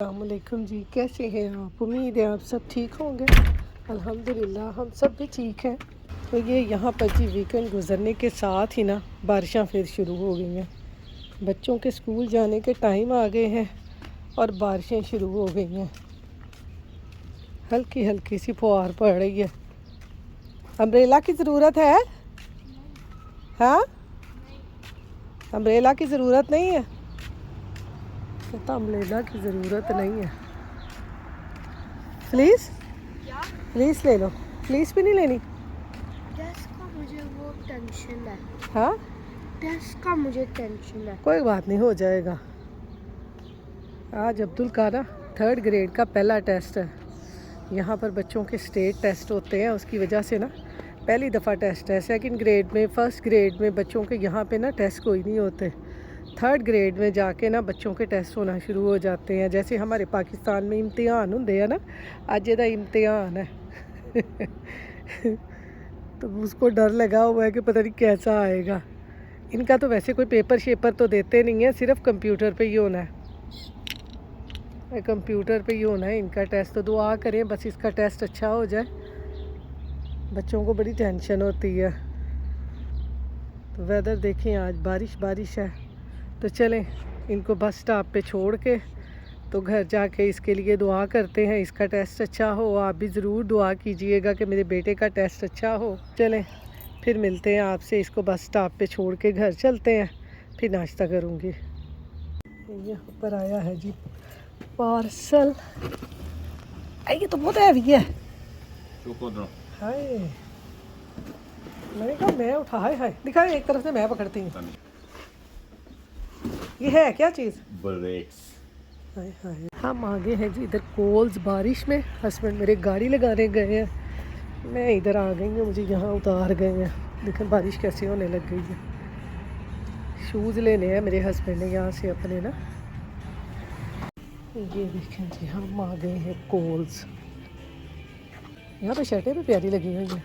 अस्सलामुअलैकुम जी, कैसे हैं आप? उम्मीद है आप सब ठीक होंगे। अल्हम्दुलिल्लाह हम सब भी ठीक हैं। तो ये यहाँ पर जी वीकेंड गुजरने के साथ ही ना बारिशां फिर शुरू हो गई हैं। बच्चों के स्कूल जाने के टाइम आ गए हैं और बारिशें शुरू हो गई हैं। हल्की हल्की सी फुहार पड़ रही है। अम्ब्रेला की ज़रूरत है? हाँ, अम्ब्रेला की ज़रूरत नहीं है। तो अम्ब्रेला की ज़रूरत नहीं है। फ्लीस फ्लीस ले लो। फ्लीस भी नहीं लेनी? टेस्ट का मुझे वो टेंशन है। हाँ, टेस्ट का मुझे टेंशन है। कोई बात नहीं, हो जाएगा। आज अब्दुल का ना 3rd ग्रेड का पहला टेस्ट है। यहाँ पर बच्चों के स्टेट टेस्ट होते हैं, उसकी वजह से ना पहली दफ़ा टेस्ट है। 2nd ग्रेड में, 1st ग्रेड में बच्चों के यहाँ पे ना टेस्ट कोई नहीं होते। 3rd ग्रेड में जाके ना बच्चों के टेस्ट होना शुरू हो जाते हैं। जैसे हमारे पाकिस्तान में इम्तिहान होंगे है ना, अज एदा इम्तिहान है। तो उसको डर लगा हुआ है कि पता नहीं कैसा आएगा। इनका तो वैसे कोई पेपर शेपर तो देते नहीं है, सिर्फ कंप्यूटर पे ही होना है। कंप्यूटर पे ही होना है इनका टेस्ट। तो दुआ करें बस इसका टेस्ट अच्छा हो जाए। बच्चों को बड़ी टेंशन होती है। तो वेदर देखें, आज बारिश है। तो चलें इनको बस स्टॉप पे छोड़ के तो घर जाके इसके लिए दुआ करते हैं, इसका टेस्ट अच्छा हो। आप भी ज़रूर दुआ कीजिएगा कि मेरे बेटे का टेस्ट अच्छा हो। चलें फिर मिलते हैं आपसे। इसको बस स्टॉप पे छोड़ के घर चलते हैं, फिर नाश्ता करूँगी। यहाँ पर आया है जी पार्सल। ये तो बहुत हैवी है। हाय, मैंने कहा मैं उठा। हाय दिखा, एक तरफ से मैं पकड़ती हूँ। ये है क्या चीज़? ब्रेक्स। हाय हाय, हम आगे हैं जी इधर कोल्स बारिश में। हस्बैंड मेरे गाड़ी लगाने गए हैं, मैं इधर आ गई हूँ। मुझे यहाँ उतार गए हैं। देखें बारिश कैसे होने लग गई है। शूज़ लेने हैं मेरे हस्बैंड ने यहाँ से अपने ना। ये देखें जी, हम आ गए हैं कोल्स। यहाँ पे शर्टें भी प्यारी लगी हुई हैं।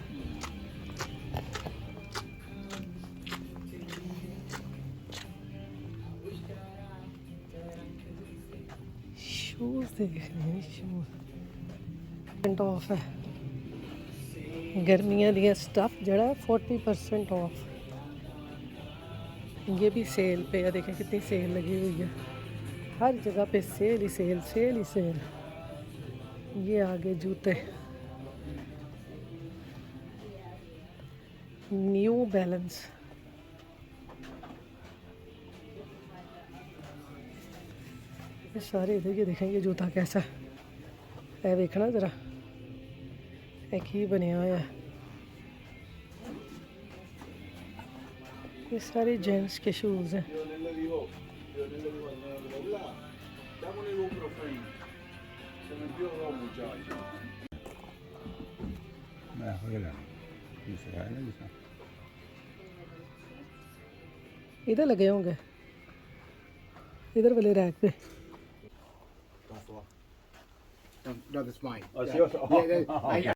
शूज़ देख रहे हैं, शूज़ ऑफ है। गर्मियाँ दिया स्टफ जड़ा 40% ऑफ। ये भी सेल पे है, देखें कितनी सेल लगी हुई है। हर जगह पे सेल ही सेल, सेल ही सेल। ये आगे जूते, न्यू बैलेंस। ये सारे इधर ये देखें, ये जूता कैसा है देखना ज़रा। एक ही बने हुआ है। ये सारे जेंट्स के शूज़ हैं। इधर लगे होंगे, इधर वाले रैक पे। No, that's mine. That's Yeah. yours? Yeah,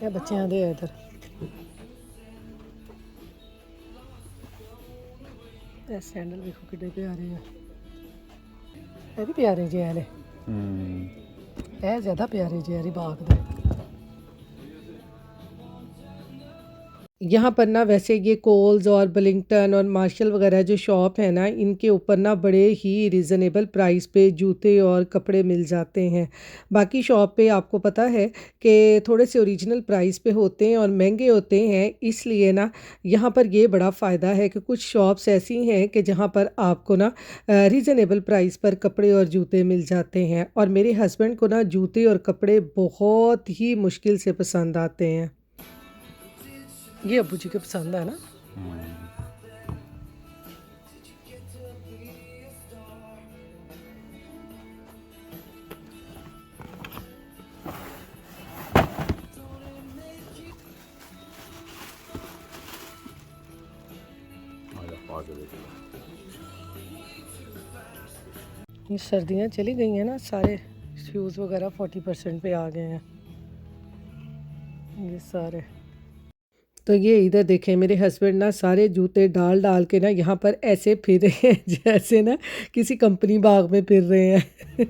ये बच्चियां दे इधर। ये सैंडल देखो कितने प्यारे हैं। ये भी प्यारे जे वाले। ये ज़्यादा प्यारे जे वाली बाग दे। यहाँ पर ना वैसे ये कोल्स और बलिंगटन और मार्शल वगैरह जो शॉप है ना, इनके ऊपर ना बड़े ही रिज़नेबल प्राइस पे जूते और कपड़े मिल जाते हैं। बाकी शॉप पे आपको पता है कि थोड़े से ओरिजिनल प्राइस पे होते हैं और महंगे होते हैं। इसलिए ना यहाँ पर ये बड़ा फ़ायदा है कि कुछ शॉप्स ऐसी हैं कि जहाँ पर आपको ना रिज़नेबल प्राइस पर कपड़े और जूते मिल जाते हैं। और मेरे हस्बैंड को ना जूते और कपड़े बहुत ही मुश्किल से पसंद आते हैं। ये अब्बू जी को पसंद है ना। ये सर्दियाँ चली गई हैं ना, सारे शूज़ वगैरह 40% पे आ गए हैं। ये सारे। तो ये इधर देखें, मेरे हस्बैंड ना सारे जूते डाल डाल के ना यहाँ पर ऐसे फिर रहे हैं जैसे ना किसी कंपनी बाग में फिर रहे हैं।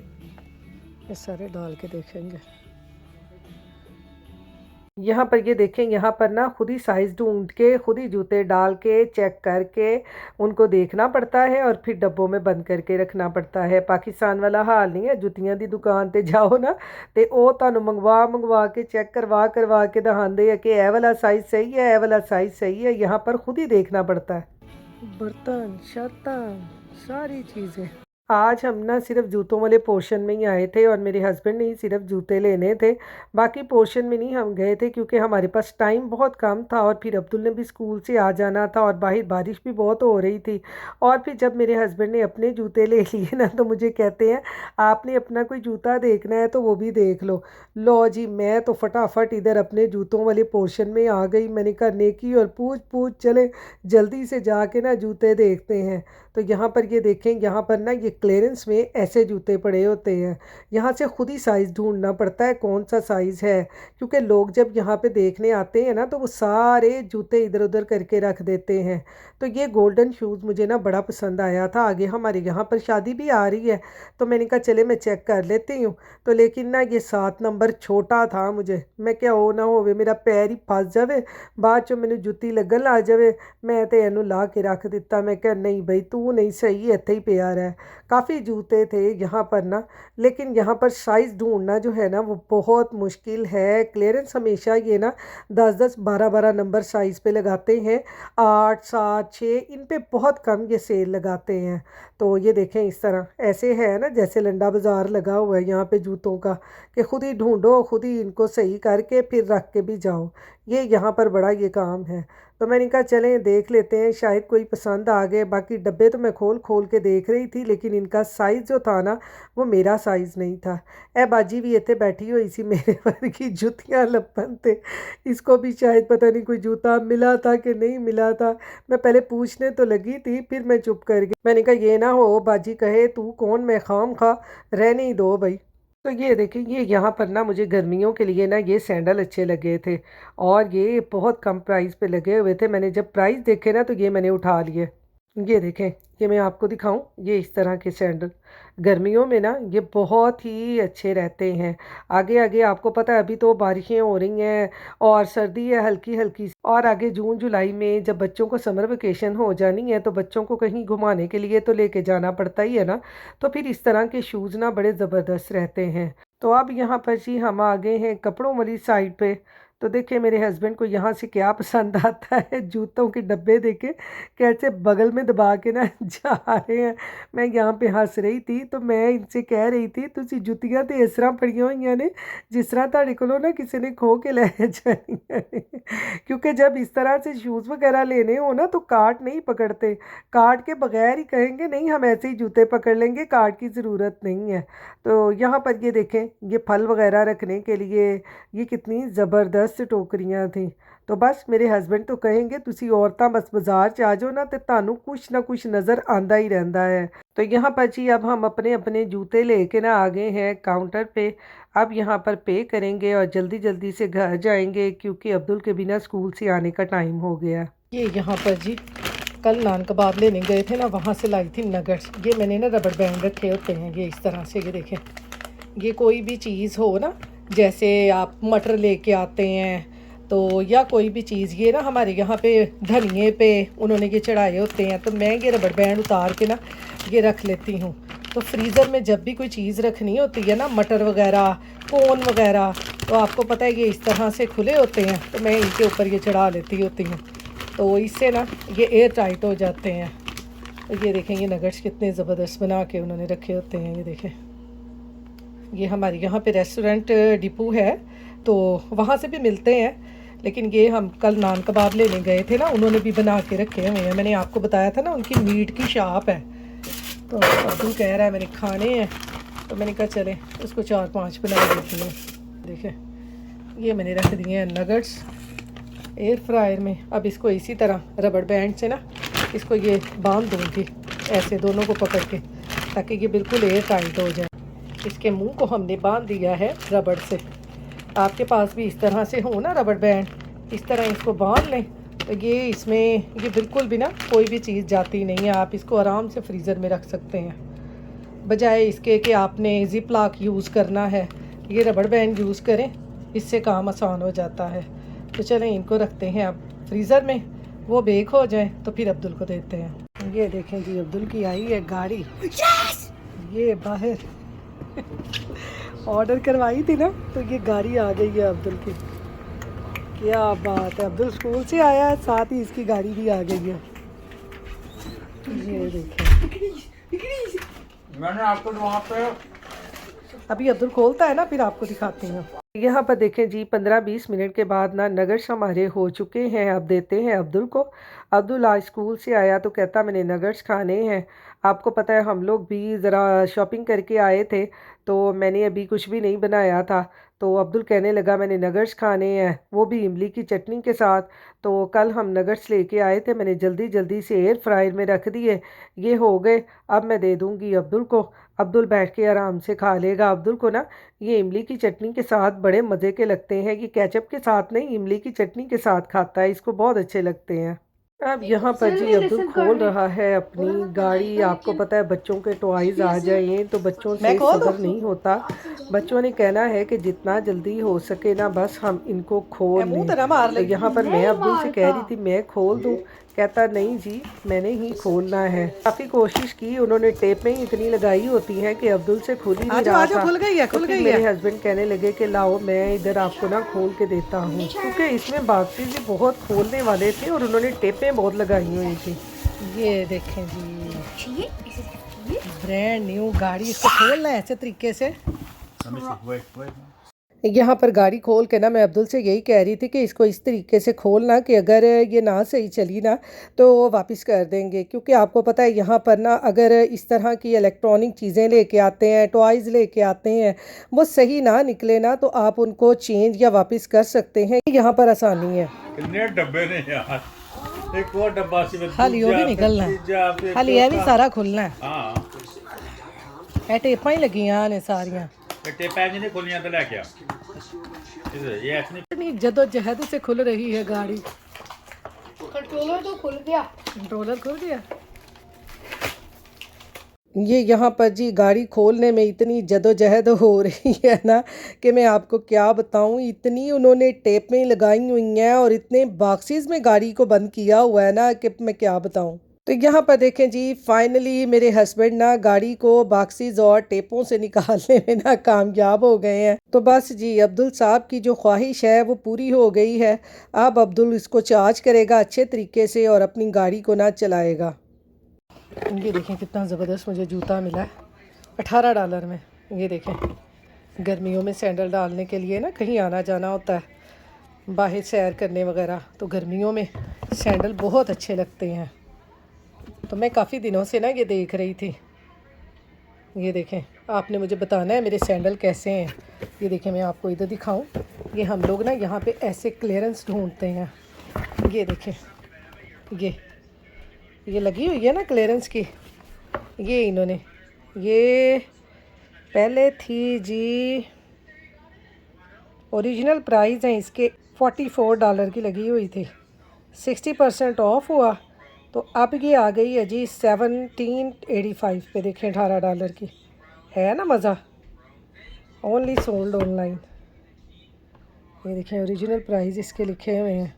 ये सारे डाल के देखेंगे। यहाँ पर ये देखें, यहाँ पर ना खुद ही साइज़ ढूंढ के खुद ही जूते डाल के चेक करके उनको देखना पड़ता है और फिर डब्बों में बंद करके रखना पड़ता है। पाकिस्तान वाला हाल नहीं है, जुतियां दी दुकान ते जाओ ना ते ओ तुहानू मंगवा के चेक करवा के दिखाते हैं कि ए वाला साइज़ सही है, ए वाला साइज़ सही है। यहाँ पर खुद ही देखना पड़ता है। बर्तन शर्तन सारी चीज़ें। आज हम ना सिर्फ जूतों वाले पोर्शन में ही आए थे और मेरे हस्बैंड ने ही सिर्फ जूते लेने थे, बाकी पोर्शन में नहीं हम गए थे क्योंकि हमारे पास टाइम बहुत कम था और फिर अब्दुल ने भी स्कूल से आ जाना था और बाहर बारिश भी बहुत हो रही थी। और फिर जब मेरे हस्बैंड ने अपने जूते ले लिए ना तो मुझे कहते हैं आपने अपना कोई जूता देखना है तो वो भी देख लो। लो जी, मैं तो फटाफट इधर अपने जूतों वाले पोर्शन में आ गई। मैंने कहा नेकी और पूछ चले जल्दी से जाके ना जूते देखते हैं। तो यहाँ पर ये देखें, यहाँ पर ना ये क्लियरेंस में ऐसे जूते पड़े होते हैं। यहाँ से खुद ही साइज़ ढूंढना पड़ता है कौन सा साइज़ है, क्योंकि लोग जब यहाँ पे देखने आते हैं ना तो वो सारे जूते इधर उधर करके रख देते हैं। तो ये गोल्डन शूज़ मुझे ना बड़ा पसंद आया था। आगे हमारे यहाँ पर शादी भी आ रही है तो मैंने कहा चले मैं चेक कर लेती हूँ। तो लेकिन ना ये 7 नंबर छोटा था मुझे। मैं क्या हो ना होवे मेरा पैर ही फस जावे, बाद चो मैंने जुत्ती लगन ला जावे। मैं तो इनू ला के रख दिता। मैं क्या नहीं बई तू नहीं सही, इत्थे ही पिया रहा। काफ़ी जूते थे यहाँ पर ना, लेकिन यहाँ पर साइज़ ढूंढना जो है ना वो बहुत मुश्किल है। क्लियरेंस हमेशा ये ना 10-10 12-12 नंबर साइज़ पे लगाते हैं, 8 7 6 इन पे बहुत कम ये सेल लगाते हैं। तो ये देखें इस तरह ऐसे है ना जैसे लंडा बाज़ार लगा हुआ है यहाँ पे जूतों का, कि खुद ही ढूंढो खुद ही इनको सही करके फिर रख के भी जाओ। ये यहाँ पर बड़ा ये काम है। तो मैंने कहा चलें देख लेते हैं, शायद कोई पसंद आ गए। बाकी डब्बे तो मैं खोल के देख रही थी, लेकिन इनका साइज़ जो था ना वो मेरा साइज़ नहीं था। ए बाजी भी इतने बैठी हुई सी मेरे वर्गी जुतियाँ लपन थे। इसको भी शायद पता नहीं कोई जूता मिला था कि नहीं मिला था। मैं पहले पूछने तो लगी थी, फिर मैं चुप कर गई। मैंने कहा ये ना हो बाजी कहे तू कौन, मैं खाम खा रहने ही दो भाई। तो ये देखिए, ये यहाँ पर ना मुझे गर्मियों के लिए ना ये सैंडल अच्छे लगे थे और ये बहुत कम प्राइस पे लगे हुए थे। मैंने जब प्राइस देखे ना तो ये मैंने उठा लिए। ये देखें, ये मैं आपको दिखाऊं, ये इस तरह के सैंडल गर्मियों में ना ये बहुत ही अच्छे रहते हैं। आगे आगे आपको पता है अभी तो बारिशें हो रही हैं और सर्दी है हल्की हल्की, और आगे जून जुलाई में जब बच्चों को समर वेकेशन हो जानी है तो बच्चों को कहीं घुमाने के लिए तो लेके जाना पड़ता ही है ना। तो फिर इस तरह के शूज़ ना बड़े ज़बरदस्त रहते हैं। तो अब यहाँ पर जी हम आ गए हैं कपड़ों वाली साइड पे। तो देखिए मेरे हस्बैंड को यहाँ से क्या पसंद आता है, जूतों के डब्बे देखे कैसे बगल में दबा के ना जा रहे हैं। मैं यहाँ पे हंस रही थी तो मैं इनसे कह रही थी तुसी जुतियां तो इस तरह पड़ियां हुई ने जिस तरह तुहाडे कोलों ना किसी ने खो के लै जानियां ने। क्योंकि जब इस तरह से शूज़ वगैरह लेने हो ना तो कार्ड नहीं पकड़ते, कार्ड के बगैर ही कहेंगे नहीं हम ऐसे ही जूते पकड़ लेंगे, कार्ड की ज़रूरत नहीं है। तो यहाँ पर ये देखें, ये फल वगैरह रखने के लिए ये कितनी ज़बरदस्त टोकरियां थी। तो बस मेरे हस्बैंड तो कहेंगे तुसी औरतां बस बाजार च आ जाओ ना तो तानू कुछ ना कुछ नज़र आंदा ही रहता है। तो यहाँ पर जी अब हम अपने अपने जूते लेके ना आ गए हैं काउंटर पे। अब यहाँ पर पे करेंगे और जल्दी जल्दी से घर जाएंगे क्योंकि अब्दुल के बिना स्कूल से आने का टाइम हो गया। ये यहाँ पर जी कल नान कबाब लेने गए थे ना, वहाँ से लाई थी नगट्स। ये मैंने ना रबड़ बैंड रखे होते हैं ये इस तरह से। ये देखें, ये कोई भी चीज़ हो ना, जैसे आप मटर लेके आते हैं तो या कोई भी चीज़, ये ना हमारे यहाँ पे धनिए पे उन्होंने ये चढ़ाए होते हैं तो मैं ये रबड़ बैंड उतार के ना ये रख लेती हूँ। तो फ्रीज़र में जब भी कोई चीज़ रखनी होती है ना, मटर वगैरह कोन वगैरह, तो आपको पता है ये इस तरह से खुले होते हैं तो मैं इनके ऊपर ये चढ़ा लेती होती हूँ। तो इससे ना ये एयर टाइट हो जाते हैं। तो ये देखें, ये नगट्स कितने ज़बरदस्त बना के उन्होंने रखे होते हैं। ये देखें, ये हमारे यहाँ पे रेस्टोरेंट डिपू है तो वहाँ से भी मिलते हैं, लेकिन ये हम कल नान कबाब लेने गए थे ना, उन्होंने भी बना के रखे हुए हैं। मैंने आपको बताया था ना उनकी मीट की शॉप है। तो अब्दुल कह रहा है मैंने खाने हैं तो मैंने कहा चले उसको 4-5 बना देती हूँ। देखें, ये मैंने रख दिए हैं नगट्स एयर फ्रायर में। अब इसको इसी तरह रबड़ बैंड से ना इसको ये बांध दूँगी ऐसे दोनों को पकड़ के, ताकि ये बिल्कुल एयर टाइट हो जाए। इसके मुंह को हमने बांध दिया है रबड़ से। आपके पास भी इस तरह से हो ना रबड़ बैंड, इस तरह इसको बांध लें तो ये बिल्कुल भी ना कोई भी चीज़ जाती नहीं है। आप इसको आराम से फ्रीज़र में रख सकते हैं, बजाय इसके कि आपने ज़िप लॉक यूज़ करना है। ये रबड़ बैंड यूज़ करें, इससे काम आसान हो जाता है। तो चलें इनको रखते हैं अब फ्रीज़र में, वो बेक हो जाए तो फिर अब्दुल को देते हैं। ये देखें जी, अब्दुल की आई है गाड़ी। ये बाहर ऑर्डर करवाई थी ना, तो ये गाड़ी आ गई है अब्दुल की। क्या बात है, अब्दुल स्कूल से आया है, साथ ही इसकी गाड़ी भी आ गई है। ये देखें, मैंने आपको वहाँ पे अभी अब्दुल खोलता है ना, फिर आपको दिखाती हूँ। यहाँ पर देखें जी, 15-20 मिनट के बाद ना नगर्स हमारे हो चुके हैं। अब देते हैं अब्दुल को। अब्दुल आज स्कूल से आया तो कहता मैंने नगर्स खाने हैं। आपको पता है हम लोग भी ज़रा शॉपिंग करके आए थे, तो मैंने अभी कुछ भी नहीं बनाया था। तो अब्दुल कहने लगा मैंने नगर्स खाने हैं, वो भी इमली की चटनी के साथ। तो कल हम नगर्स लेके आए थे, मैंने जल्दी जल्दी से एयर फ्रायर में रख दिए। ये हो गए, अब मैं दे दूँगी अब्दुल को। अब्दुल बैठ के आराम से खा लेगा। अब्दुल को ना ये इमली की चटनी के साथ बड़े मज़े के लगते हैं। ये केचप के साथ नहीं, इमली की चटनी के साथ खाता है, इसको बहुत अच्छे लगते हैं। अब यहाँ पर जी अब्दुल खोल रहा है अपनी गाड़ी। आपको पता है बच्चों के टॉयज़ आ जाएं तो बच्चों से सब्र नहीं होता। बच्चों ने कहना है कि जितना जल्दी हो सके ना बस हम इनको खोल लें। तो यहाँ पर मैं अब्दुल से कह रही थी मैं खोल दूँ, कहता नहीं जी मैंने ही खोलना है। काफ़ी कोशिश की, उन्होंने टेपें इतनी लगाई होती हैं कि अब्दुल से खुल ही नहीं रहा था। खुल गई है, खुल गई है। मेरे हस्बैंड कहने लगे कि लाओ मैं इधर आपको ना खोल के देता हूँ, क्योंकि इसमें बाक्सेस भी बहुत खोलने वाले थे और उन्होंने टेपें बहुत लगाई हुई थी। ये देखें जी, ब्रांड न्यू गाड़ी, इसको खोलना है ऐसे तरीके से। यहाँ पर गाड़ी खोल के ना मैं अब्दुल से यही कह रही थी कि इसको इस तरीके से खोलना कि अगर ये ना सही चली ना तो वापस कर देंगे, क्योंकि आपको पता है यहाँ पर ना अगर इस तरह की इलेक्ट्रॉनिक चीज़ें लेके आते हैं, टॉयज़ लेके आते हैं, वो सही ना निकले ना तो आप उनको चेंज या वापस कर सकते हैं। यहाँ पर आसानी है। कितने डब्बे ने यार, एक और डब्बा सी खाली वो भी निकलना है, खाली ये नहीं सारा खुलना है। हाँ ਇਹ ਟੇਪਾਂ ਹੀ ਲੱਗੀਆਂ ਨੇ ਸਾਰੀਆਂ। बेटे पैन नहीं खोलियां तो लेके आ ये ऐसे नहीं। इतनी जद्दोजहद से खुल रही है गाड़ी। कंट्रोलर तो खुल गया। कंट्रोलर खुल गया। ये यहाँ पर जी गाड़ी खोलने में इतनी जद्दोजहद हो रही है ना कि मैं आपको क्या बताऊँ। इतनी उन्होंने टेपें लगाई हुई हैं और इतने बॉक्सेस में गाड़ी को बंद किया हुआ है ना कि मैं क्या बताऊँ। तो यहाँ पर देखें जी, फाइनली मेरे हस्बैंड ना गाड़ी को बॉक्सेस और टेपों से निकालने में ना कामयाब हो गए हैं। तो बस जी अब्दुल साहब की जो ख्वाहिश है वो पूरी हो गई है। अब अब्दुल इसको चार्ज करेगा अच्छे तरीके से और अपनी गाड़ी को ना चलाएगा। ये देखें कितना ज़बरदस्त मुझे जूता मिला है $18 में। ये देखें, गर्मियों में सैंडल डालने के लिए ना कहीं आना जाना होता है, बाहर सैर करने वगैरह, तो गर्मियों में सैंडल बहुत अच्छे लगते हैं। तो मैं काफ़ी दिनों से ना ये देख रही थी। ये देखें, आपने मुझे बताना है मेरे सैंडल कैसे हैं। ये देखें, मैं आपको इधर दिखाऊं। ये हम लोग ना यहाँ पे ऐसे क्लियरेंस ढूंढते हैं। ये देखें, ये लगी हुई है ना क्लियरेंस की। ये इन्होंने, ये पहले थी जी, ओरिजिनल प्राइस है इसके $44 की लगी हुई थी, 60% ऑफ हुआ तो अब ये आ गई है जी 1785 पे। देखें $18 की है ना मज़ा। Only sold online. ये देखें ओरिजिनल प्राइस इसके लिखे हुए हैं।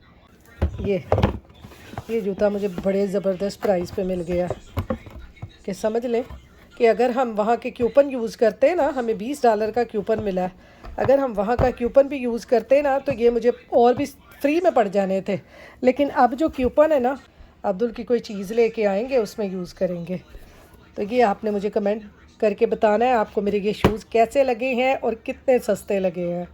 ये जूता मुझे बड़े ज़बरदस्त प्राइस पे मिल गया कि समझ लें कि अगर हम वहाँ के कूपन यूज़ करते हैं ना, हमें $20 का कूपन मिला है, अगर हम वहाँ का कूपन भी यूज़ करते ना तो ये मुझे और भी फ्री में पड़ जाने थे। लेकिन अब जो कूपन है ना, अब्दुल की कोई चीज़ लेके आएंगे उसमें यूज़ करेंगे। तो ये आपने मुझे कमेंट करके बताना है आपको मेरे ये शूज़ कैसे लगे हैं और कितने सस्ते लगे हैं।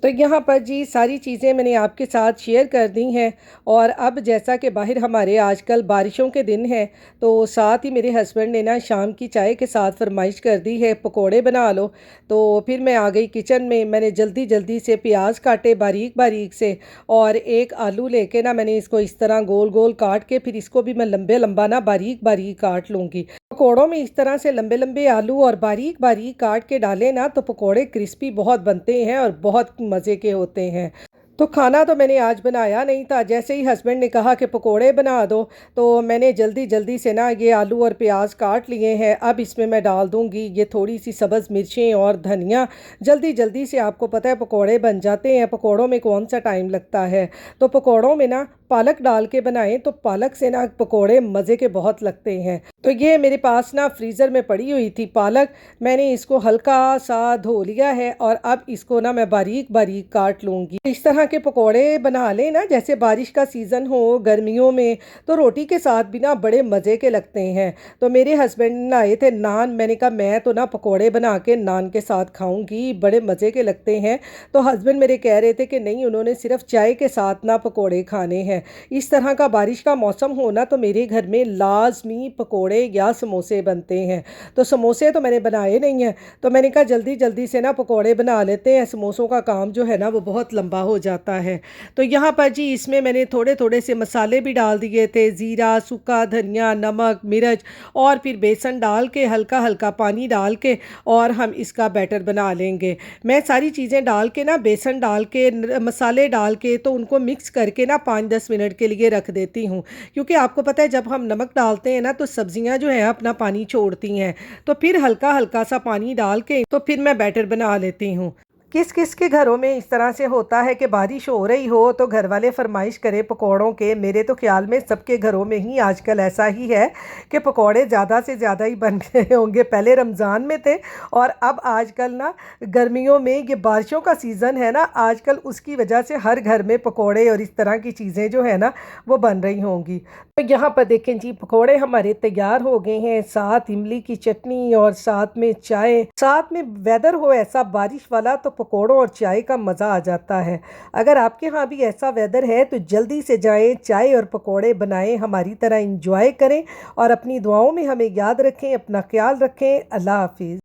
तो यहाँ पर जी सारी चीज़ें मैंने आपके साथ शेयर कर दी हैं। और अब जैसा कि बाहर हमारे आजकल बारिशों के दिन हैं, तो साथ ही मेरे हस्बैंड ने ना शाम की चाय के साथ फरमाइश कर दी है पकोड़े बना लो। तो फिर मैं आ गई किचन में। मैंने जल्दी जल्दी से प्याज काटे बारीक बारीक से, और एक आलू लेके ना मैंने इसको इस तरह गोल गोल काट के फिर इसको भी मैं लंबे लंबा ना बारीक बारीक काट लूँगी। पकोड़ों में इस तरह से लंबे लंबे आलू और बारीक बारीक काट के डालें ना तो पकोड़े क्रिस्पी बहुत बनते हैं और बहुत मज़े के होते हैं। तो खाना तो मैंने आज बनाया नहीं था। जैसे ही हस्बैंड ने कहा कि पकोड़े बना दो, तो मैंने जल्दी जल्दी से ना ये आलू और प्याज काट लिए हैं। अब इसमें मैं डाल दूंगी ये थोड़ी सी सब्ज़ मिर्चें और धनिया। जल्दी जल्दी से आपको पता है पकोड़े बन जाते हैं। पकोड़ों में कौन सा टाइम लगता है। तो पकोड़ों में ना पालक डाल के बनाएं तो पालक से ना पकोड़े मज़े के बहुत लगते हैं। तो ये मेरे पास ना फ्रीज़र में पड़ी हुई थी पालक। मैंने इसको हल्का सा धो लिया है और अब इसको ना मैं बारीक बारीक काट लूँगी। इस तरह के पकोड़े बना लें ना, जैसे बारिश का सीज़न हो गर्मियों में, तो रोटी के साथ भी ना बड़े मज़े के लगते हैं। तो मेरे हस्बैंड लाए थे नान। मैंने कहा मैं तो ना पकोड़े बना के नान के साथ खाऊंगी, बड़े मज़े के लगते हैं। तो हस्बैंड मेरे कह रहे थे कि नहीं, उन्होंने सिर्फ चाय के साथ ना पकोड़े खाने हैं। इस तरह का बारिश का मौसम होना तो मेरे घर में लाजमी पकोड़े या समोसे बनते हैं। तो समोसे तो मैंने बनाए नहीं हैं, तो मैंने कहा जल्दी जल्दी से ना पकोड़े बना लेते हैं। समोसों का काम जो है ना वो बहुत लंबा हो जाता है। तो यहाँ पर जी इसमें मैंने थोड़े थोड़े से मसाले भी डाल दिए थे, ज़ीरा, सूखा धनिया, नमक, मिर्च, और फिर बेसन डाल के हल्का हल्का पानी डाल के और हम इसका बैटर बना लेंगे। मैं सारी चीज़ें डाल के ना, बेसन डाल के, मसाले डाल के, तो उनको मिक्स करके ना 5-10 मिनट के लिए रख देती हूँ। क्योंकि आपको पता है जब हम नमक डालते हैं ना तो सब्जियां जो है अपना पानी छोड़ती हैं। तो फिर हल्का हल्का सा पानी डाल के तो फिर मैं बैटर बना लेती हूँ। किस किस के घरों में इस तरह से होता है कि बारिश हो रही हो तो घर वाले फरमाइश करें पकोड़ों के। मेरे तो ख्याल में सबके घरों में ही आजकल ऐसा ही है कि पकोड़े ज़्यादा से ज़्यादा ही बन गए होंगे। पहले रमज़ान में थे और अब आजकल ना गर्मियों में, ये बारिशों का सीज़न है ना आजकल, उसकी वजह से हर घर में पकोड़े और इस तरह की चीज़ें जो है ना वो बन रही होंगी। तो यहाँ पर देखें जी पकोड़े हमारे तैयार हो गए हैं। साथ इमली की चटनी और साथ में चाय, साथ में वेदर हो ऐसा बारिश वाला तो पकोड़ों और चाय का मज़ा आ जाता है। अगर आपके यहाँ भी ऐसा वेदर है तो जल्दी से जाएं, चाय और पकोड़े बनाएं, हमारी तरह इंजॉय करें और अपनी दुआओं में हमें याद रखें। अपना ख्याल रखें। अल्लाह हाफिज़।